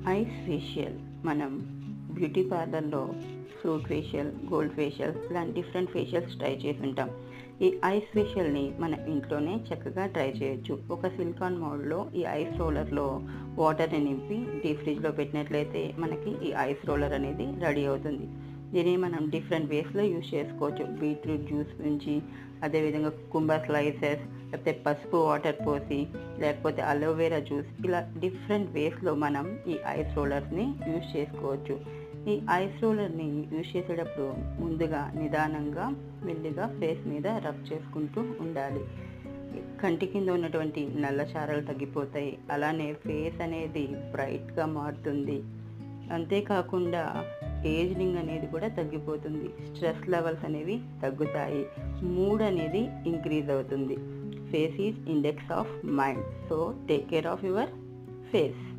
Ice facial మనం beauty పార్లర్లో fruit facial, gold facial ఇలాంటి డిఫరెంట్ ఫేషియల్స్ ట్రై చేసి ఉంటాం. ఈ ఐస్ ఫేషియల్ని మన ఇంట్లోనే చక్కగా ట్రై చేయొచ్చు. ఒక సిలికాన్ మౌల్డ్లో ఈ ఐస్ రోలర్లో వాటర్ని నింపి డీప్ ఫ్రిడ్జ్లో పెట్టినట్లయితే మనకి ఈ ఐస్ రోలర్ అనేది రెడీ అవుతుంది. దీన్ని మనం డిఫరెంట్ వేస్లో యూజ్ చేసుకోవచ్చు. బీట్రూట్ జ్యూస్ నుంచి, అదేవిధంగా కుకుంబర్ స్లైసెస్, లేకపోతే పసుపు వాటర్ పోసి, లేకపోతే అలోవెరా జ్యూస్, ఇలా డిఫరెంట్ వేస్లో మనం ఈ ఐస్ రోలర్స్ని యూజ్ చేసుకోవచ్చు. ఈ ఐస్ రోలర్ని యూజ్ చేసేటప్పుడు ముందుగా నిదానంగా మెల్లిగా ఫేస్ మీద రబ్ చేసుకుంటూ ఉండాలి. కంటి కింద ఉన్నటువంటి నల్ల చారలు తగ్గిపోతాయి. అలానే ఫేస్ అనేది బ్రైట్గా మారుతుంది. అంతేకాకుండా ఏజింగ్ అనేది కూడా తగ్గిపోతుంది. స్ట్రెస్ లెవెల్స్ అనేవి తగ్గుతాయి. మూడ్ అనేది ఇంక్రీజ్ అవుతుంది. Face is index of mind. So take care of your face.